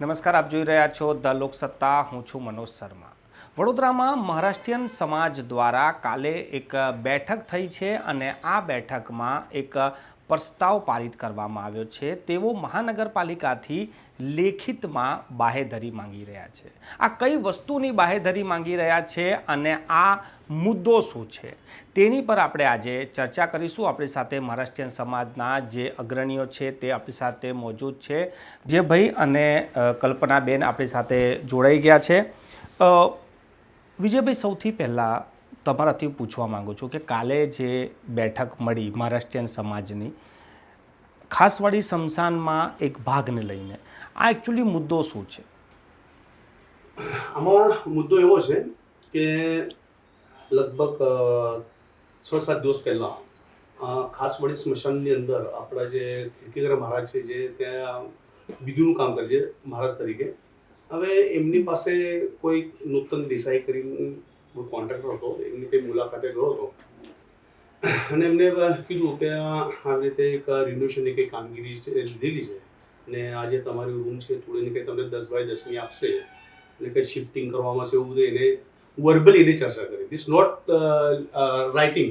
નમસ્કાર, આપ જોઈ રહ્યા છો ધ લોકસત્તા. હું છું મનોજ શર્મા. વડોદરામાં મહારાષ્ટ્રીયન સમાજ દ્વારા કાલે એક બેઠક થઈ છે અને આ બેઠકમાં એક પ્રસ્તાવ પારિત કરવામાં આવ્યો છે. તેઓ મહાનગરપાલિકાથી લેખિતમાં બાહેધરી માંગી રહ્યા છે. આ કઈ વસ્તુની બાહેધરી માંગી રહ્યા છે અને આ મુદ્દો શું છે તેની પર આપણે આજે ચર્ચા કરીશું. આપણી સાથે મહારાષ્ટ્રીયન સમાજના જે અગ્રણીઓ છે તે આપણી સાથે મોજૂદ છે. જે ભાઈ અને કલ્પનાબેન આપણી સાથે જોડાઈ ગયા છે. વિજયભાઈ, સૌથી પહેલાં તમારાથી પૂછવા માગું છું કે કાલે જે બેઠક મળી મહારાષ્ટ્રીયન સમાજની ખાસવાડી સ્મશાનમાં એક ભાગને લઈને, આ એકચ્યુઅલી મુદ્દો શું છે? આમાં મુદ્દો એવો છે કે લગભગ 6-7 દિવસ પહેલાં ખાસવાડી સ્મશાનની અંદર આપણા જે કીર્તિગરા મહારાજ છે, જે ત્યાં બીજુનું કામ કરે છે મહારાજ તરીકે. હવે એમની પાસે કોઈ નૂતન દેસાઈ કરીને કોઈ કોન્ટ્રાક્ટર હતો, એમની કંઈ મુલાકાતે ગયો હતો અને એમને કીધું કે આવી રીતે એક રિનોવેશનની કંઈ કામગીરી લીધેલી છે અને આજે તમારી રૂમ છે થોડીને કંઈ તમને 10x10ની આપશે અને કંઈ શિફ્ટિંગ કરવામાં છે, એવું બધું એને વર્બલી એને ચર્ચા કરી. ધીસ નોટ રાઇટિંગ,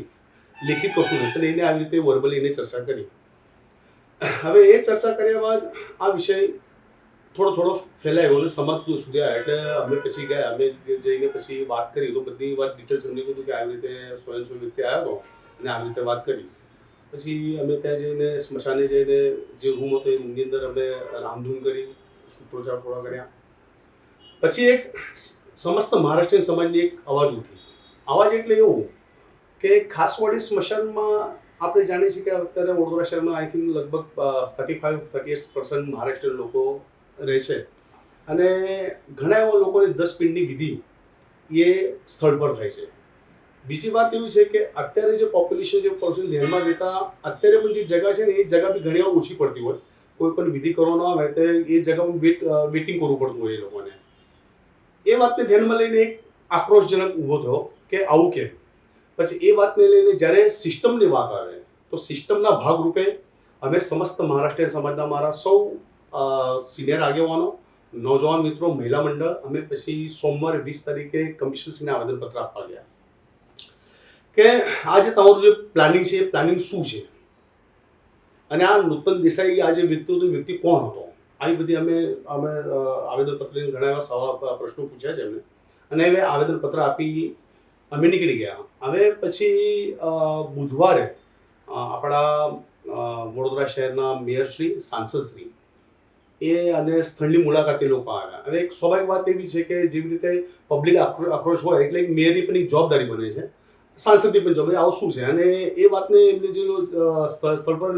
લેખિત કશું નહીં, પણ એને આવી રીતે વર્બલી એને ચર્ચા કરી. હવે એ ચર્ચા કર્યા બાદ આ વિષય થોડો ફેલાયો અને સમાજ સુધી આવ્યા. એટલે અમે પછી ગયા, અમે જઈને પછી વાત કરી તો બધી વાત ડિટેલ્સ એમને કીધું કે આવી રીતે સ્વયંસેવક વ્યક્તિ આવ્યો હતો અને આવી રીતે વાત કરી. પછી અમે ત્યાં જઈને સ્મશાને જઈને જે રૂમ હતો એ રૂમની અંદર અમે રામધૂન કરી, સૂત્રોચ્ચાર થોડા કર્યા. પછી એક સમસ્ત મહારાષ્ટ્રીયન સમાજની એક અવાજ ઉઠી. અવાજ એટલે એવું કે ખાસવાડી સ્મશાનમાં આપણે જાણીએ છીએ કે અત્યારે વડોદરા શહેરમાં આઈ થિંક લગભગ 35-38% મહારાષ્ટ્રીયન લોકો રહે છે અને ઘણા એવા લોકોને 10 પિંડની વિધિ એ સ્થળ પર થાય છે. બીજી વાત એવી છે કે અત્યારે જે પોપ્યુલેશન ધ્યાનમાં દેતા અત્યારે પણ જે જગ્યા છે ને એ જગ્યા બી ઘણી વાર ઓછી પડતી હોય. કોઈ પણ વિધિ કરવાનો આવે તો એ જગ્યામાં વેટિંગ કરવું પડતું હોય એ લોકોને. એ વાતને ધ્યાનમાં લઈને એક આક્રોશજનક ઊભો થયો કે આવું કેમ. પછી એ વાતને લઈને જ્યારે સિસ્ટમની વાત આવે તો સિસ્ટમના ભાગરૂપે અમે સમસ્ત મહારાષ્ટ્રીયન સમાજના મારા સૌ સિનિયર આગેવાનો, નौजवान મિત્રો, મહિલા મંડળ, અમે પછી સોમવારે 20 તારીખે કમિશનરશ્રીને આવેદનપત્ર આપવા ગયા કે આ જે તમારું જે પ્લાનિંગ છે એ પ્લાનિંગ શું છે અને આ નૂતન દેસાઈ આ જે વ્યક્તિ હતો એ વ્યક્તિ કોણ હતો. આવી બધી અમે આવેદનપત્રની ઘણા એવા પ્રશ્નો પૂછ્યા છે એમને અને હવે આવેદનપત્ર આપી અમે નીકળી ગયા. હવે પછી બુધવારે આપણા વડોદરા શહેરના મેયરશ્રી, સાંસદશ્રી એ અને સ્થળની મુલાકાતે લોકો આવ્યા. હવે એક સ્વાભાવિક વાત એવી છે કે જેવી રીતે પબ્લિક આક્રોશ હોય એટલે મેયરની પણ એક જવાબદારી બને છે, સાંસદની પણ જવાબદારી. આવું શું છે અને એ વાતને એમને જે સ્થળ પર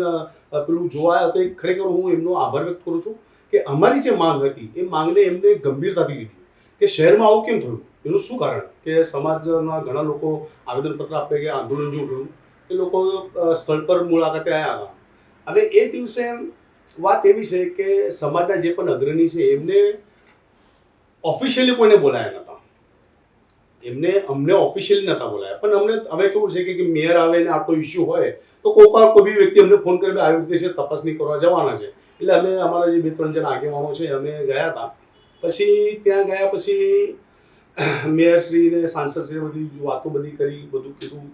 પેલું જોવા આવ્યા તો ખરેખર હું એમનો આભાર વ્યક્ત કરું છું કે અમારી જે માંગ હતી એ માંગને એમને ગંભીરતાથી લીધી કે શહેરમાં આવું કેમ થયું, એનું શું કારણ. કે સમાજના ઘણા લોકો આવેદનપત્ર આપે કે આંદોલન જેવું થયું, એ લોકો સ્થળ પર મુલાકાતે આવ્યા હતા. હવે એ દિવસે વાત એવી છે કે સમાજના જે પણ અગ્રણી છે એમને ઓફિશિયલી કોઈને બોલાયા નહોતા. અમને ઓફિશિયલી નહોતા બોલાયા, પણ અમને હવે કેવું છે કે મેયર આવે ને આટલો ઇસ્યુ હોય તો કોઈ બી વ્યક્તિ અમને ફોન કરીને આવી રીતે છે તપાસણી કરવા જવાના છે. એટલે અમે અમારા જે 2-3 જણ આગેવાનો છે અમે ગયા હતા. પછી ત્યાં ગયા પછી મેયરશ્રી ને સાંસદશ્રીએ બધી વાતો બધી કરી, બધું કીધું.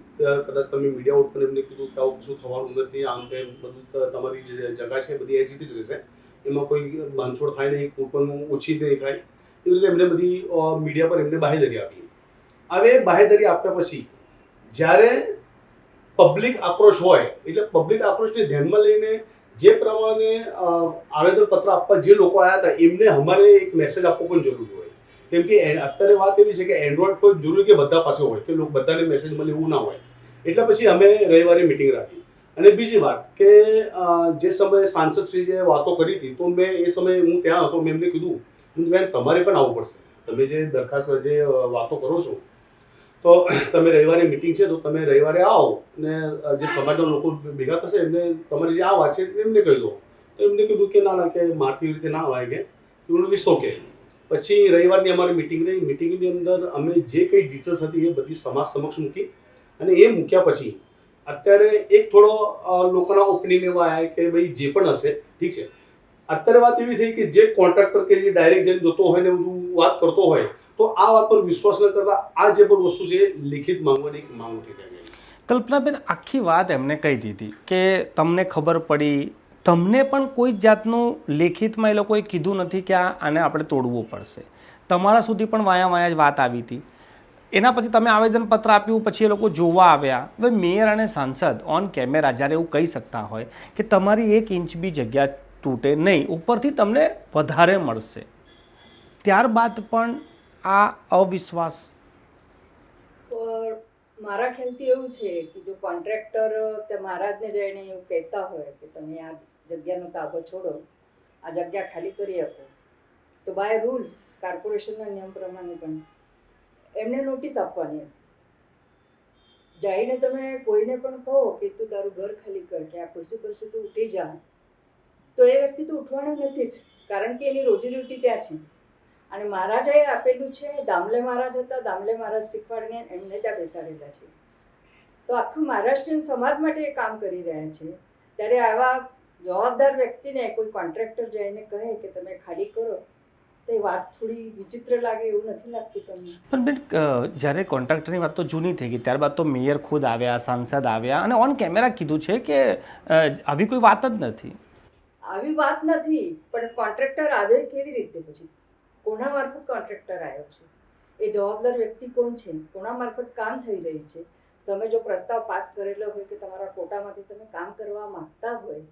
કદાચ તમે મીડિયા આઉટ પણ એમને કીધું કે આવું કશું થવાનું નથી, આમ તેમ બધું તમારી જે જગા છે બધી એજ ઇટ જ રહેશે, એમાં કોઈ બાંધછોડ થાય નહીં, કોઈ પણ ઓછી નહીં થાય. એ રીતે એમને બધી મીડિયા પર એમને બાહેધરી આપી. હવે બાહેધરી આપ્યા પછી જ્યારે પબ્લિક આક્રોશ હોય એટલે પબ્લિક આક્રોશને ધ્યાનમાં લઈને જે પ્રમાણે આવેદનપત્ર આપવા જે લોકો આવ્યા હતા એમને અમારે એક મેસેજ આપવો પણ જરૂરી હોય. કેમ કે અત્યારે વાત એવી છે કે એન્ડ્રોઈડ ફોન જરૂરી કે બધા પાસે હોય કે બધાને મેસેજ મળે એવું ના હોય. એટલે પછી અમે રવિવારે મિટિંગ રાખી. અને બીજી વાત કે જે સમયે સાંસદશ્રીએ વાતો કરી હતી તો મેં એ સમયે હું ત્યાં હતો, મેં એમને કીધું બેન તમારે પણ આવવું પડશે, તમે જે દરખાસ્ત જે વાતો કરો છો તો તમે રવિવારે મિટિંગ છે તો તમે રવિવારે આવો ને જે સમાજના લોકો ભેગા થશે એમને તમારી જે આ વાત છે એમને કહી દો. તો એમને કીધું કે ના કે મારથી રીતે ના આવે કે ઇટ્સ ઓકે. પછી રવિવારની અમારી મિટિંગ રહી. મિટિંગની અંદર અમે જે કંઈ ડિટેલ્સ હતી એ બધી સમાજ સમક્ષ મૂકી અને એ મૂક્યા પછી અત્યારે એક થોડો લોકોના ઓપિનિયન એવા આવ્યા કે ભાઈ જે પણ હશે ઠીક છે, અત્યારે વાત એવી થઈ કે જે કોન્ટ્રાક્ટર કે જે ડાયરેક્ટ જઈને જતો હોય ને બધું વાત કરતો હોય તો આ વાત પર વિશ્વાસ ન કરતા આ જે પણ વસ્તુ છે લિખિત માંગવાની એક માંગ ઉઠી ગઈ. કલ્પનાબેન આખી વાત એમને કહી દીધી કે તમને ખબર પડી, તમને પણ કોઈ જાતનું લેખિતમાં એ લોકોએ કીધું નથી કે આને આપણે તોડવું પડશે, તમારા સુધી પણ વાયા જ વાત આવી હતી. એના પછી તમે આવેદનપત્ર આપ્યું, પછી એ લોકો જોવા આવ્યા. હવે મેયર અને સાંસદ ઓન કેમેરા જ્યારે એવું કહી શકતા હોય કે તમારી 1 ઇંચ બી જગ્યા તૂટે નહીં, ઉપરથી તમને વધારે મળશે, ત્યારબાદ પણ આ અવિશ્વાસ. મારા ખ્યાલથી એવું છે કે જો કોન્ટ્રાક્ટર તે મહારાજને જઈને એવું કહેતા હોય કે તમે આ જગ્યાનો તાબો છોડો, આ જગ્યા ખાલી કરી આપો, તો બાય રૂલ્સ કોર્પોરેશનના નિયમ પ્રમાણે પણ એમને નોટિસ આપવાની હતી. જઈને તમે કોઈને પણ કહો કે તું તારું ઘર ખાલી કર કે આ ખુરશી પરથી તું ઉઠી જા, તો એ વ્યક્તિ તો ઉઠવાનો નથી જ, કારણ કે એની રોજીરોટી ત્યાં છે. અને મહારાજાએ આપેલું છે, દામલે મહારાજ હતા, દામલે મહારાજ શીખવાડીને એમને ત્યાં બેસાડેલા છે. તો આખું મહારાષ્ટ્રીયન સમાજ માટે એ કામ કરી રહ્યા છે. ત્યારે આવા જવાબદાર વ્યક્તિને કોઈ કોન્ટ્રાક્ટર જઈને કહે કે તમે ખાલી કરો, તો એ વાત થોડી વિચિત્ર લાગે, એવું નથી લાગતું તમને? પણ બેન, જ્યારે કોન્ટ્રાક્ટરની વાત તો જૂની થઈ ગઈ, ત્યારબાદ તો મેયર ખુદ આવ્યા, સાંસદ આવ્યા અને ઓન કેમેરા કીધું છે કે આવી કોઈ વાત જ નથી. આવી વાત નથી, પણ કોન્ટ્રાક્ટર આવે કેવી રીતે? પછી કોના મારફત કોન્ટ્રાક્ટર આવ્યો છે? એ જવાબદાર વ્યક્તિ કોણ છે? કોના મારફત કામ થઈ રહ્યું છે? તમે જો પ્રસ્તાવ પાસ કરેલો હોય કે તમારા કોટામાંથી તમે કામ કરવા માંગતા હોય,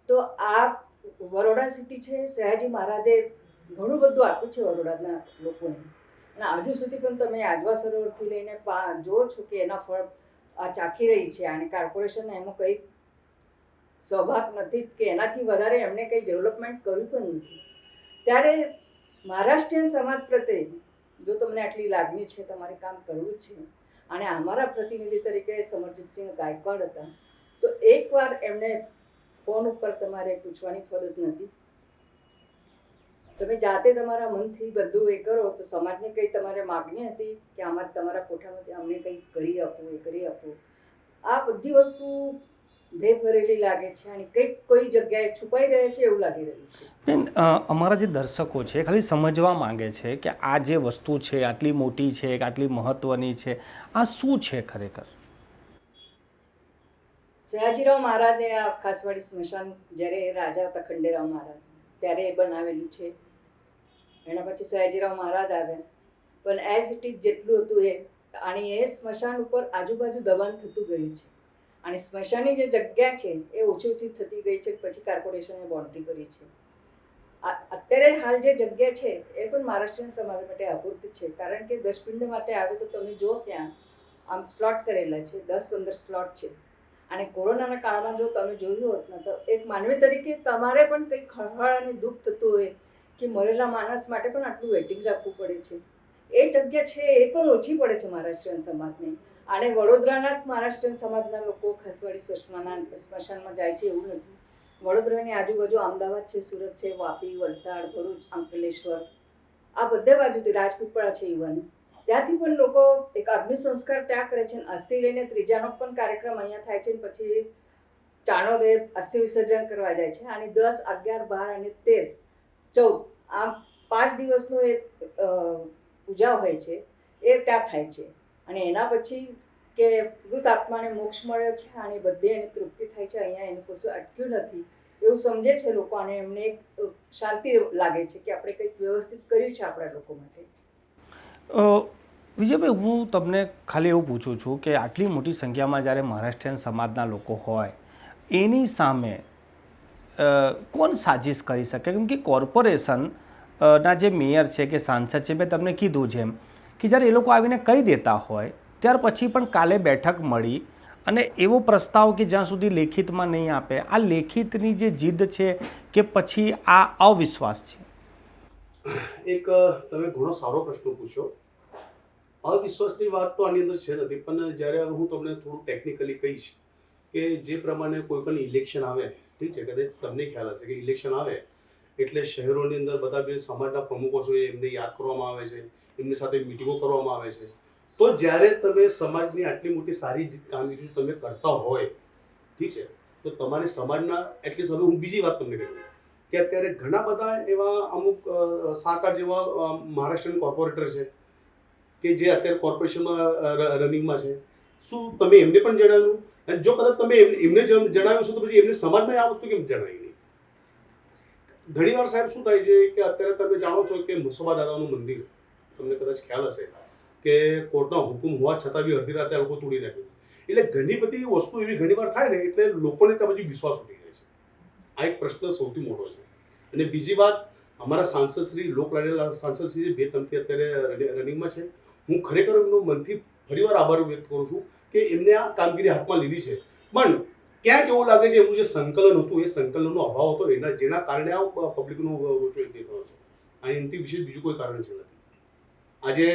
તો આ બરોડા સિટી છે, સયાજી મહારાજે ઘણું બધું આપ્યું છે બરોડાના લોકોને, અને હજુ સુધી પણ તમે આજવા સરોવરથી લઈને જો છો કે એના ફળ આ ચાખી રહી છે. અને કોર્પોરેશનને એમાં કંઈ સહભાગ નથી કે એનાથી વધારે એમને કંઈ ડેવલપમેન્ટ કર્યું પણ નથી. ત્યારે મહારાષ્ટ્રીયન સમાજ પ્રત્યે જો તમને આટલી લાગણી છે, તમારે કામ કરવું છે, અને અમારા પ્રતિનિધિ તરીકે સમરજીતસિંહ ગાયકવાડ હતા, તો એકવાર એમને ફોન ઉપર તમારે પૂછવાની ફરજ નથી? તમે જાતે તમારા મનથી બધું એ કરો, તો સમાજને કંઈ તમારે માગણી હતી કે આમાં તમારા કોઠામાંથી અમને કંઈ કરી આપો, એ કરી આપો? આ બધી વસ્તુ ભેદ ભરેલી લાગે છે અને કંઈક કોઈ જગ્યાએ છુપાઈ રહે છે એવું લાગી રહ્યું છે. બેન, અમારા જે દર્શકો છે ખાલી સમજવા માંગે છે કે આ જે વસ્તુ છે આટલી મોટી છે, આટલી મહત્વની છે, આ શું છે ખરેખર? સયાજીરાવ મહારાજે આ ખાસવાડી સ્મશાન જ્યારે રાજા હતા ખંડેરાવ મહારાજ, ત્યારે એ બનાવેલું છે. એના પછી સયાજીરાવ મહારાજ આવ્યા, પણ એઝ ઇટ ઇઝ જેટલું હતું એ, અને એ સ્મશાન ઉપર આજુબાજુ દબાણ થતું ગયું છે. અને સ્મશાનની જે જગ્યા છે એ ઓછી ઓછી થતી ગઈ છે. પછી કોર્પોરેશને બાઉન્ડ્રી કરી છે. અત્યારે હાલ જે જગ્યા છે એ પણ મહારાષ્ટ્રીયન સમાજ માટે અપૂરતી છે, કારણ કે દશપિંડ માટે આવે તો તમે જો ત્યાં આમ સ્લોટ કરેલા છે, 10-15 સ્લોટ છે. અને કોરોનાના કાળમાં જો તમે જોયું હોત ને, તો એક માનવી તરીકે તમારે પણ કંઈક ખળહળ અને દુઃખ થતું હોય કે મરેલા માણસ માટે પણ આટલું વેટિંગ રાખવું પડે છે. એ જગ્યા છે એ પણ ઓછી પડે છે મહારાષ્ટ્રીયન સમાજને. અને વડોદરાના જ મહારાષ્ટ્રીયન સમાજના લોકો ખાસવાડી સ્મશાનમાં જાય છે એવું નથી. વડોદરાની આજુબાજુ અમદાવાદ છે, સુરત છે, વાપી, વલસાડ, ભરૂચ, અંકલેશ્વર, આ બધે બાજુથી રાજપીપળા છે ઇવન, ત્યાંથી પણ લોકો એક અગ્નિ સંસ્કાર ત્યાં કરે છે. અસ્થિ લઈને ત્રીજાનો પણ કાર્યક્રમ અહીંયા થાય છે. પછી ચાણોદે અસ્થિ વિસર્જન કરવા જાય છે. અને 10, 11, 12 અને 13, 14 આમ 5 દિવસનો એ પૂજા હોય છે, એ ત્યાં થાય છે. અને એના પછી કે મૃત આત્માને મોક્ષ મળ્યો છે અને બધે એને તૃપ્તિ થાય છે, અહીંયા એનું કશું અટક્યું નથી એવું સમજે છે લોકો. અને એમને એક શાંતિ લાગે છે કે આપણે કંઈક વ્યવસ્થિત કર્યું છે આપણા લોકો માટે. વિજયભાઈ, હું તમને ખાલી એવું પૂછું છું કે આટલી મોટી સંખ્યામાં જ્યારે મહારાષ્ટ્રીયન સમાજના લોકો હોય, એની સામે કોણ સાજિશ કરી શકે? કેમ કે કોર્પોરેશનના જે મેયર છે કે સાંસદ છે, મેં તમને કીધું જેમ કે જ્યારે એ લોકો આવીને કહી દેતા હોય, ત્યાર પછી પણ કાલે બેઠક મળી અને એવો પ્રસ્તાવ કે જ્યાં સુધી લેખિતમાં નહીં આપે, આ લેખિતની જે જીદ છે કે પછી આ અવિશ્વાસ છે? એક તમે ઘણો સારો પ્રશ્ન પૂછ્યો. અવિશ્વાસની વાત તો આની અંદર છે નથી, પણ જ્યારે હું તમને થોડું ટેકનિકલી કહીશ કે જે પ્રમાણે કોઈ પણ ઇલેક્શન આવે, ઠીક છે, કદાચ તમને ખ્યાલ હશે કે ઇલેક્શન આવે એટલે શહેરોની અંદર બધા બે સમાજના પ્રમુખો છે એમને યાદ કરવામાં આવે છે, એમની સાથે મિટિંગો કરવામાં આવે છે. તો જ્યારે તમે સમાજની આટલી મોટી સારી કામગીરી તમે કરતા હોય, ઠીક છે, તો તમારે સમાજના એટલીસ્ટ, હવે હું બીજી વાત તમને કહું કે અત્યારે ઘણા બધા એવા અમુક 7-8 જેવા મહારાષ્ટ્રીયન કોર્પોરેટર છે કે જે અત્યારે કોર્પોરેશનમાં રનિંગમાં છે. શું તમે એમને પણ જણાવ્યું? અને જો કદાચ તમે એમને જણાવ્યું છે તો પછી એમને સમાજમાં આ વસ્તુ કેમ જણાવી નહીં? ઘણીવાર સાહેબ શું થાય છે કે અત્યારે તમે જાણો છો કે મુસોબા દાદાનું મંદિર, તમને કદાચ ખ્યાલ હશે કે કોર્ટનો હુકુમ હોવા છતાં બી અડધી રાતે લોકો તોડી નાખ્યું. એટલે ઘણી બધી વસ્તુ એવી ઘણીવાર થાય ને એટલે લોકોને ત્યાં પછી વિશ્વાસ ઉઠી જાય છે. આ એક પ્રશ્ન સૌથી મોટો છે. અને બીજી વાત, અમારા સાંસદ શ્રી લોકલાડીલા સાંસદ શ્રી બે ટર્મથી અત્યારે રનિંગમાં છે. હું ખરેખર એમનો મનથી ફરીવાર આભાર વ્યક્ત કરું છું કે એમને આ કામગીરી હાથમાં લીધી છે. પણ ક્યાંક એવું લાગે છે એમનું જે સંકલન હતું એ સંકલનનો અભાવ હતો, જેના કારણે આ પબ્લિકનો રોચો એક થયો છે. અને એનાથી વિશેષ બીજું કોઈ કારણ છે નથી. આજે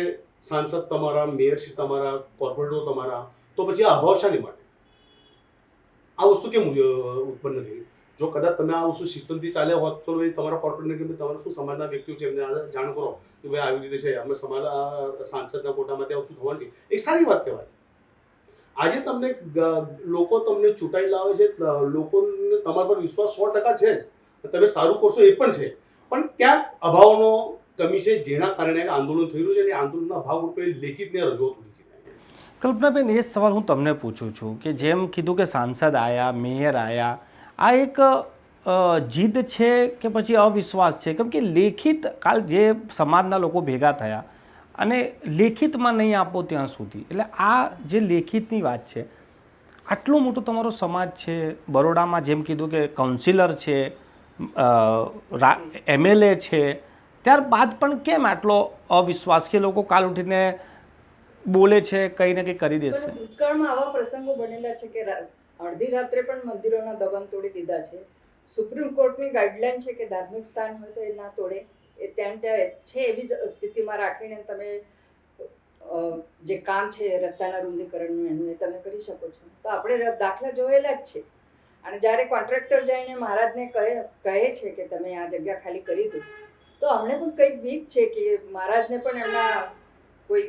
સાંસદ તમારા, મેયરશ્રી તમારા, કોર્પોરેટરો તમારા, તો પછી આ અભાવ શાની માટે? આ વસ્તુ કેમ ઉત્પન્ન થઈ? જો કદાચ તમે આ વસ્તુ સિસ્ટમથી ચાલ્યા હોત તો ભાઈ તમારા કોર્પોરેટરને કે તમારા શું સમાજના વ્યક્તિઓ છે એમને જાણ કરો કે ભાઈ આવી રીતે છે, અમે સમાજના સાંસદના કોટામાંથી આ વસ્તુ થવાની, એક સારી વાત કહેવાય. આજે તમને લોકો તમને ચૂંટાઈ લાવે છે, લોકોને તમારા પર વિશ્વાસ 100% છે જ, તમે સારું કરશો એ પણ છે, પણ ક્યાંક અભાવનો કમી છે જેના કારણે આંદોલન થઈ રહ્યું છે. અને આંદોલનના ભાગરૂપે લેખિતને રજૂઆત ઉઠી છે. કલ્પનાબેન, એ સવાલ હું તમને પૂછું છું કે જેમ કીધું કે સાંસદ આવ્યા, મેયર આવ્યા, આ એક જીદ છે કે પછી અવિશ્વાસ છે? કેમ કે લેખિત કાલ જે સમાજના લોકો ભેગા થયા અને લેખિતમાં નહીં આપો ત્યાં સુધી, એટલે આ જે લેખિતની વાત છે, આટલું મોટું તમારો સમાજ છે, બરોડામાં જેમ કીધું કે કાઉન્સિલર છે, MLA છે, ત્યારબાદ પણ કેમ આટલો અવિશ્વાસ કે લોકો કાલ ઉઠીને બોલે છે, કંઈ ને કંઈ કરી દેશે? ભૂતકાળમાં આવા પ્રસંગો બનેલા છે કે અડધી રાત્રે પણ મંદિરોના દબાણ તોડી દીધા છે. સુપ્રીમ કોર્ટની ગાઈડલાઈન છે કે ધાર્મિક સ્થાન હોય તો એ ના તોડે, એ ત્યાં છે એવી જ સ્થિતિમાં રાખીને તમે જે કામ છે રસ્તાના રૂંધીકરણનું એનું એ તમે કરી શકો છો. તો આપણે દાખલા જોયેલા જ છે. અને જ્યારે કોન્ટ્રાક્ટર જઈને મહારાજને કહે છે કે તમે આ જગ્યા ખાલી કરી દો, તો અમને પણ કંઈક બીક છે કે મહારાજને પણ એમના કોઈ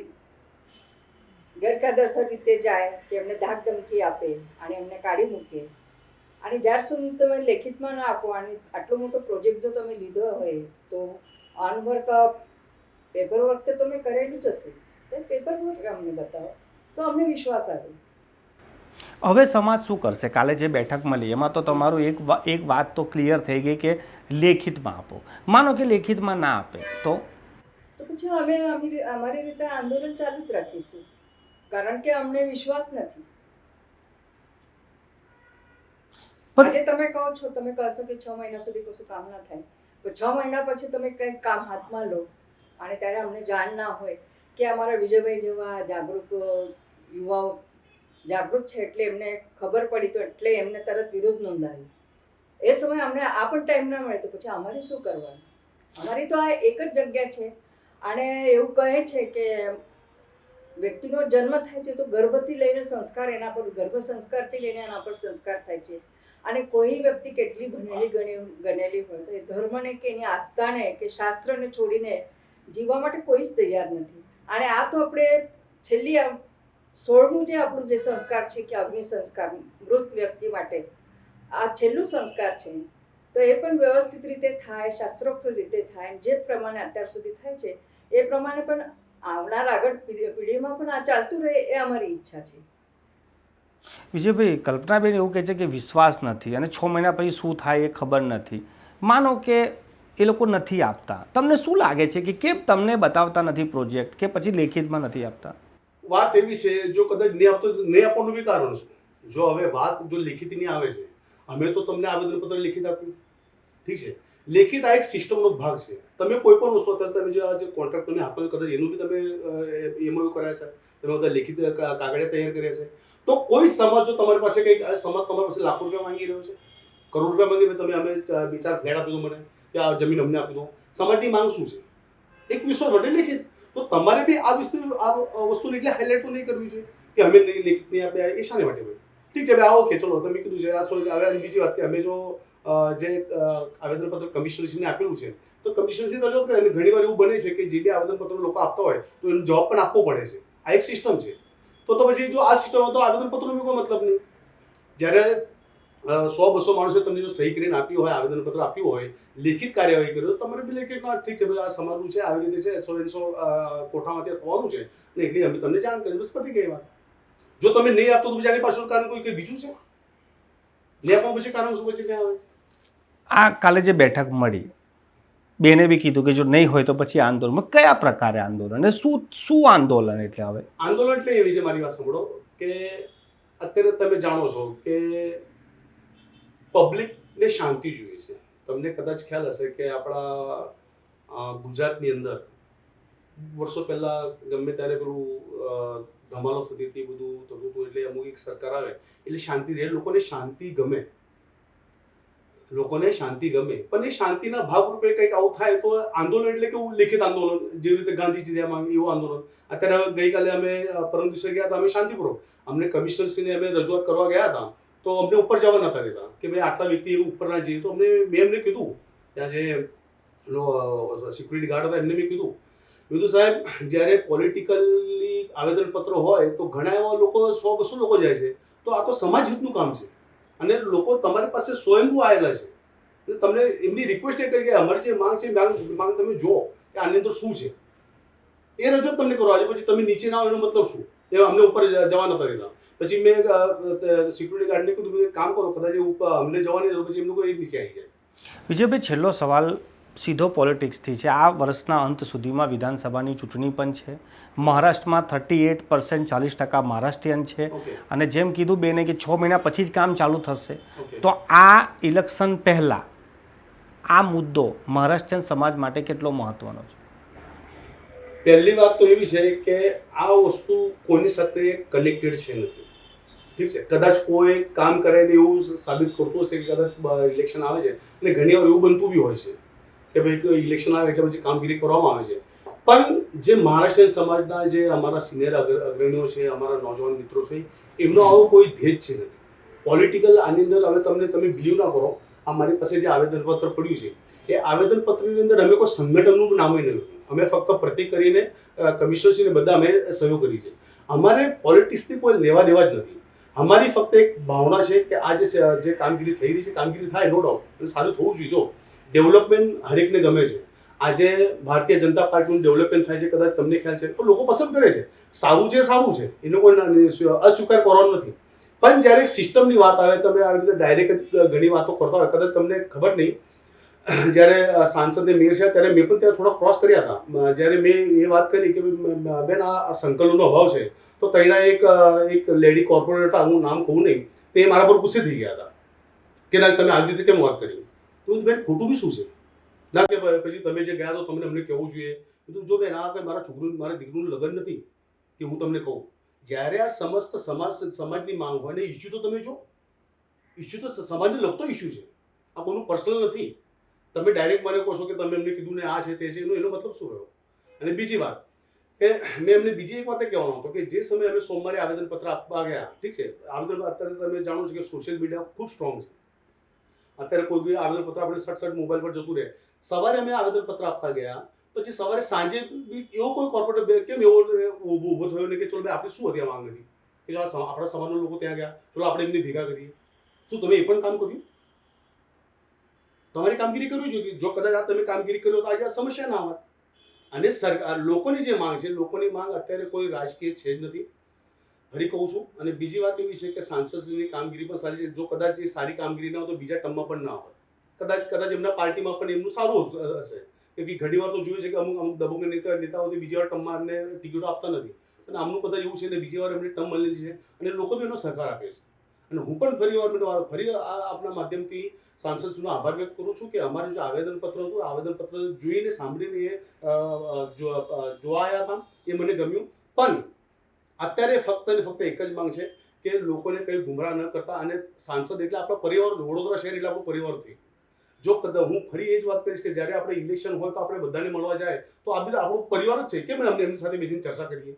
ગેરકાયદેસર રીતે જાય કે એમને ધાક ધમકી આપે અને એમને કાઢી મૂકે. અને જ્યાર સુધી તમે લેખિતમાં ના આપો, અને આટલો મોટો પ્રોજેક્ટ જો તમે લીધો હોય તો ઓનવર્ક પેપર વર્ક તો તમે કરેલું જ હશે, તો પેપર વર્ક અમને બતાવો તો અમને વિશ્વાસ આવે. હવે સમાજ શું કરશે? કાલે જે બેઠક મળી એમાં તો તમારું એક વાત તો ક્લિયર થઈ ગઈ કે લેખિતમાં આપો. માનો કે લેખિતમાં ના આપે તો પછી અમે અમારી રીતે આંદોલન ચાલુ જ રાખીશું, કારણ કે અમને વિશ્વાસ નથી. આજે તમે કહો છો, તમે કહેશો કે 6 મહિના સુધી કશું કામ ના થાય, તો 6 મહિના પછી તમે કંઈક કામ હાથમાં લો અને ત્યારે અમને જાણ ના હોય કે અમારા વિજયભાઈ જેવા જાગૃત યુવાઓ જાગૃત છે એટલે એમને ખબર પડી તો એટલે એમને તરત વિરોધ નોંધાવી. એ સમયે અમને આ પણ ટાઈમ ના મળે તો પછી અમારે શું કરવાનું? અમારી તો આ એક જ જગ્યા છે. અને એવું કહે છે કે વ્યક્તિનો જન્મ થાય છે તો ગર્ભથી લઈને સંસ્કાર એના પર, ગર્ભ સંસ્કારથી લઈને એના પર સંસ્કાર થાય છે. અને કોઈ વ્યક્તિ કેટલી ગણેલી હોય તો એ ધર્મને કે એની આસ્થાને કે શાસ્ત્રને છોડીને જીવવા માટે કોઈ જ તૈયાર નથી. અને આ તો આપણે છેલ્લી 16મું જે આપણું જે સંસ્કાર છે કે અગ્નિ સંસ્કાર, મૃત વ્યક્તિ માટે આ છેલ્લું સંસ્કાર છે, તો એ પણ વ્યવસ્થિત રીતે થાય, શાસ્ત્રોક્ત રીતે થાય. જે પ્રમાણે અત્યાર સુધી થાય છે એ પ્રમાણે પણ આવનાર આગળ પેઢીમાં પણ આ ચાલતું રહે એ અમારી ઈચ્છા છે. વિજયભાઈ, કલ્પનાબેન એવું કહે છે કે વિશ્વાસ નથી અને 6 મહિના પછી શું થાય એ ખબર નથી. માનો કે એ લોકો નથી આપતા, તમને શું લાગે છે કે કેમ તમને બતાવતા નથી પ્રોજેક્ટ, કે પછી લેખિતમાં નથી આપતા? વાત એવી છે, જો કદાચ નહીં આપવાનું બી કારણ શું? જો હવે વાત જો લેખિતની આવે છે, અમે તો તમને આવેદનપત્ર લેખિત આપ્યું, ઠીક છે, લેખિત આ એક સિસ્ટમનો ભાગ છે. તમે કોઈ પણ વસ્તુ અત્યારે તમે જે કોન્ટ્રાક્ટ તમે આપો કદાચ એનું બી તમે MOU કરાયા છે, તમે બધા લેખિત કાગળિયા તૈયાર કર્યા છે, તો કોઈ સમાજ જો તમારી પાસે કંઈક સમાજ તમારી પાસે લાખો રૂપિયા માંગી રહ્યો છે, કરોડ રૂપિયા માંગી, તમે અમે 2-4 ફ્લેટ આપી દો મને, કે આ જમીન અમને આપી દો, સમાજની માંગ શું છે? એક વિશ્વાસ માટે લેખિત. તો તમારે બી આ વસ્તુને એટલે હાઇલાઇટ નહીં કરવી જોઈએ કે અમે નહીં લેખિત નહીં આપ્યા, એ શાને માટે ભાઈ? ઠીક છે ભાઈ, ઓકે ચલો તમે કીધું છે. હવે બીજી વાત કે અમે જો જે આવેદનપત્ર કમિશનરશ્રીને આપેલું છે તો કમિશનરશ્રી રજૂઆત કરે, અને ઘણી વાર એવું બને છે કે જે બી આવેદનપત્રો લોકો આપતા હોય તો એનો જવાબ પણ આપવો પડે છે. આ એક સિસ્ટમ છે. તો પછી જો આ સિસ્ટમ હોય તો આવેદનપત્રનો બી કોઈ મતલબ નહીં. જ્યારે 100-200 માણસે તમને જો સહી કરીને આપ્યું હોય, આવેદનપત્ર આપ્યું હોય, લેખિત કાર્યવાહી કરી, તો તમારે બી લેખિત ઠીક છે ભાઈ આ સમાજનું છે, આવી રીતે છે, 100 કોઠામાંથી થવાનું છે ને એટલી અમે તમને જાણ કરી, બસ પતી ગઈ વાત. જો તમે નહીં આપતો તો બીજાની પાછળ કારણ કોઈ બીજું છે નહીં આપવા પછી કારણ શું પછી ત્યાં આવે? આ કાલે જે બેઠક મળી, બેને બી કીધું કે જો નહીં હોય તો પછી આંદોલન, કયા પ્રકારે આંદોલન અને શું આંદોલન? એટલે હવે આંદોલન એટલે એવી છે, મારી વાત સાંભળો, કે અત્યારે તમે જાણો છો કે પબ્લિકને શાંતિ જોઈએ છે. તમને કદાચ ખ્યાલ હશે કે આપણા ગુજરાતની અંદર વર્ષો પહેલા ગમે ત્યારે પેલું ધમાલો થતી હતી, બધું થતું હતું, એટલે અમુક એક સરકાર આવે એટલે શાંતિ રહે, લોકોને શાંતિ ગમે, પણ એ શાંતિના ભાગરૂપે કંઈક આવું થાય તો આંદોલન એટલે કેવું, લેખિત આંદોલન, જેવી રીતે ગાંધીજી ત્યાં માંગે એવું આંદોલન. અત્યારે ગઈકાલે અમે પરમ દિવસે ગયા હતા, અમે શાંતિપૂર્વક, અમને કમિશનરશ્રીને અમે રજૂઆત કરવા ગયા હતા તો અમને ઉપર જવા નતા દેતા કે ભાઈ આટલા વ્યક્તિ ઉપર ના જઈએ, તો મેં એમને કીધું, ત્યાં જે સિક્યુરિટી ગાર્ડ હતા એમને મેં કીધું સાહેબ, જ્યારે પોલિટિકલી આવેદનપત્ર હોય તો ઘણા એવા લોકો 100-200 લોકો જાય છે, તો આ તો સમાજ હિતનું કામ છે અને લોકો તમારી પાસે સ્વયંભૂ આવેલા છે, એટલે તમને એમની રિક્વેસ્ટ એ કરી કે અમારી જે માંગ છે, માંગ તમે જુઓ કે આની અંદર શું છે, એ રજૂઆત તમને કરો. આજે પછી તમે નીચે ના હોય એનો મતલબ શું? એ અમને ઉપર જવા નતા દેતા. પછી મેં સિક્યુરિટી ગાર્ડને કીધું એક કામ કરો, કદાચ ઉપર અમને જવાની જરૂર, પછી એમનું કોઈ નીચે આવી જાય. વિજયભાઈ, છેલ્લો સવાલ સીધો પોલિટિક્સથી છે. આ વર્ષના અંત સુધીમાં વિધાનસભાની ચૂંટણી પણ છે. મહારાષ્ટ્રમાં 38% 40% મહારાષ્ટ્રીયન છે અને જેમ કીધું બેને કે 6 મહિના પછી જ કામ ચાલુ થશે. તો આ ઇલેક્શન પહેલાં આ મુદ્દો મહારાષ્ટ્રીયન સમાજ માટે કેટલો મહત્વનો છે? પહેલી વાત તો એવી છે કે આ વસ્તુ કોઈની સાથે કનેક્ટેડ છે નથી, ઠીક છે. કદાચ કોઈ કામ કરે ને એવું સાબિત કરતું હશે કે કદાચ ઇલેક્શન આવે છે, અને ઘણી વાર એવું બનતું બી હોય છે કે ભાઈ ઇલેક્શન આવે એટલે પછી કામગીરી કરવામાં આવે છે, પણ જે મહારાષ્ટ્રીયન સમાજના જે અમારા સિનિયર અગ્રણીઓ છે, અમારા નોજવાન મિત્રો છે, એમનો આવો કોઈ ધ્યેય છે નથી પોલિટિકલ. આની અંદર હવે તમે બિલીવ ના કરો, આ મારી પાસે જે આવેદનપત્ર પડ્યું છે, એ આવેદનપત્રની અંદર અમે કોઈ સંગઠનનું નામ નહીં, અમે ફક્ત પ્રતિક કરીને કમિશનરશ્રીને બધા અમે સહયોગ કરી છે. અમારે પોલિટિક્સથી કોઈ લેવા દેવા જ નથી. અમારી ફક્ત એક ભાવના છે કે આ જે કામગીરી થઈ રહી છે, કામગીરી થાય, નો ડાઉટ, અને સારું થવું જોઈએ. જો ડેવલપમેન્ટ હરેકને ગમે છે, આજે ભારતીય જનતા પાર્ટીનું ડેવલપમેન્ટ થાય છે, કદાચ તમને ખ્યાલ છે, તો લોકો પસંદ કરે છે. સારું છે, એનો કોઈ અસ્વીકાર કરવાનો નથી. પણ જ્યારે સિસ્ટમની વાત આવે, તમે આવી રીતે ડાયરેક્ટ ઘણી વાતો કરતા હોય, કદાચ તમને ખબર નહીં, જ્યારે સાંસદને મેયર છે ત્યારે મેં પણ ત્યાં થોડા ક્રોસ કર્યા હતા. જ્યારે મેં એ વાત કરી કે બેન આ સંકલનનો અભાવ છે, તો ત્યાંના એક લેડી કોર્પોરેટર હતા, હું નામ કહું નહીં, તે મારા પર ગુસ્સે થઈ ગયા હતા કે ના તમે આવી રીતે કેમ વાત કરી. તો બેન ખોટું બી શું છે ના, કે પછી તમે જે ગયા તો તમને અમને કહેવું જોઈએ. કીધું જો બેન આ કંઈ મારા દીકરીનું લગ્ન નથી કે હું તમને કહું. જ્યારે આ સમસ્ત સમાજની માંગ હોય ને ઇસ્યુ તો તમે જો, ઇસ્યુ તો સમાજને લગતો ઇસ્યુ છે, આ કોઈનું પર્સનલ નથી. તમે ડાયરેક્ટ મને કહો છો કે તમે એમને કીધું ને આ છે તે છે, એનો મતલબ શું રહ્યો? અને બીજી વાત કે મેં એમને બીજી એક વાત કહેવાનો હતો કે જે સમયે અમે સોમવારે આવેદનપત્ર આપવા ગયા, ઠીક છે, અત્યારે તમે જાણો છો કે સોશિયલ મીડિયા ખૂબ સ્ટ્રોંગ છે. અત્યારે કોઈ બી આવેદનપત્ર આપણે સટ મોબાઈલ પર જતું રહે. સવારે અમે આવેદનપત્ર આપવા ગયા, પછી સવારે સાંજે બી એવો કોઈ કોર્પોરેટર કેમ એવો ઊભો થયો નહીં કે ચલો ભાઈ આપણે શું હતી આ માંગ હતી કે જો આપણા સમાજના લોકો ત્યાં ગયા, ચલો આપણે એમને ભેગા કરીએ. શું તમે એ પણ કામ કર્યું? તમારી કામગીરી કરવી જોઈએ. જો કદાચ આ તમે કામગીરી કર્યો તો આજે આ સમસ્યા ના આવત. અને સરકાર લોકોની જે માંગ છે, લોકોની માંગ અત્યારે કોઈ રાજકીય છે જ નથી, ફરી કહું છું. અને બીજી વાત એવી છે કે સાંસદની કામગીરી પણ સારી છે. જો કદાચ એ સારી કામગીરી ના હોય તો બીજા ટર્મમાં પણ ના હોય. કદાચ એમના પાર્ટીમાં પણ એમનું સારું હશે કે ભાઈ ઘણી વાર તો જોયું છે કે અમુક દબંગ નેતાઓ બીજી વાર ટર્મમાં એમને ટિકિટો આપતા નથી, અને આમનું કદાચ એવું છે ને બીજી વાર એમને ટર્મ મળેલી છે અને લોકો બી એનો સહકાર આપે છે. અને હું પણ ફરી આપના માધ્યમથી સાંસદનો આભાર વ્યક્ત કરું છું કે અમારું જે આવેદનપત્ર હતું, આવેદનપત્ર જોઈને સાંભળીને જોવાયા હતા, એ મને ગમ્યું. પણ અત્યારે ફક્ત ને ફક્ત એક જ માંગ છે કે લોકોને કંઈ ગુમરાહ ન કરતા, અને સાંસદ એટલે આપણા પરિવાર, વડોદરા શહેર એટલે આપણો પરિવારથી. જો હું ફરી એ જ વાત કરીશ કે જ્યારે આપણે ઇલેક્શન હોય તો આપણે બધાને મળવા જાય તો આ બધા આપણો પરિવાર જ છે, કેમ અમને એમની સાથે બેસીને ચર્ચા કરીએ.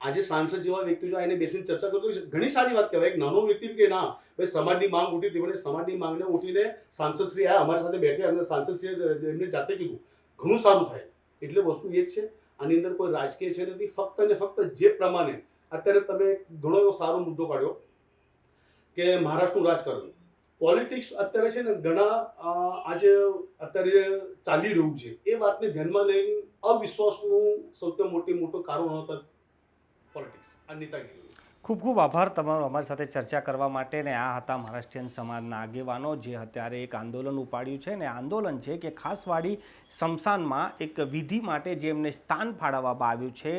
આજે સાંસદ જેવા વ્યક્તિ જો એને બેસીને ચર્ચા કરતો ઘણી સારી વાત કહેવાય. એક નાનો વ્યક્તિ કે ના ભાઈ સમાજની માંગ ઉઠી હતી, મને સમાજની માંગને ઉઠીને સાંસદશ્રી આ અમારી સાથે બેઠે અને સાંસદશ્રીએ એમને જાતે કીધું, ઘણું સારું થાય. એટલે વસ્તુ એ જ છે, આની અંદર કોઈ રાજકીય છે નથી. ફક્ત ને ફક્ત જે પ્રમાણે અત્યારે તમે ઘણો એવો સારો મુદ્દો કાઢ્યો કે મહારાષ્ટ્રનું રાજકારણ. પોલિટિક્સ અત્યારે છે ને ઘણા આજે અત્યારે ચાલી રહ્યું છે એ વાતને ધ્યાનમાં લઈને અવિશ્વાસનું સૌથી મોટું કારણ હતું પોલિટિક્સ આ નેતાગીરી. ખૂબ ખૂબ આભાર તમારો અમારી સાથે ચર્ચા કરવા માટે. ને આ હતા મહારાષ્ટ્રીયન સમાજના આગેવાનો જે અત્યારે એક આંદોલન ઉપાડ્યું છે. ને આંદોલન છે કે ખાસવાડી સ્મશાનમાં એક વિધિ માટે જે એમને સ્થાન ફાળવવામાં આવ્યું છે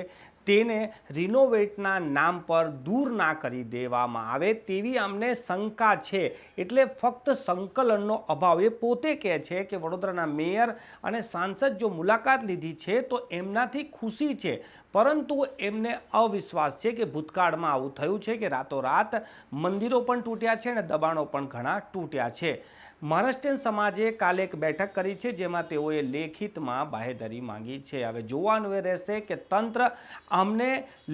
તેને રિનોવેટના નામ પર દૂર ના કરી દેવામાં આવે તેવી અમને શંકા છે. એટલે ફક્ત સંકલનનો અભાવ. એ પોતે કહે છે કે વડોદરાના મેયર અને સાંસદ જો મુલાકાત લીધી છે તો એમનાથી ખુશી છે, પરંતુ એમને અવિશ્વાસ છે કે ભૂતકાળમાં આવું થયું છે કે રાતોરાત મંદિરો પણ તૂટ્યા છે અને દબાણો પણ ઘણા તૂટ્યા છે. મહારાષ્ટ્રીયન સમાજે કાલે એક બેઠક કરી છે જેમાં તેઓએ લેખિતમાં બાહેધરી માંગી છે. હવે જોવાનું એ રહેશે કે તંત્ર અમને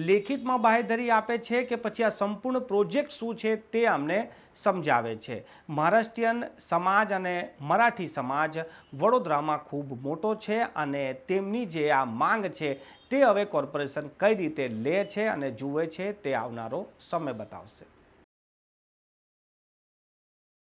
લેખિતમાં બાહેધરી આપે છે કે પછી આ સંપૂર્ણ પ્રોજેક્ટ શું છે તે અમને સમજાવે છે. મહારાષ્ટ્રીયન સમાજ અને મરાઠી સમાજ વડોદરામાં ખૂબ મોટો છે અને તેમની જે આ માંગ છે તે હવે કોર્પોરેશન કઈ રીતે લે છે અને જુએ છે તે આવનારો સમય બતાવશે.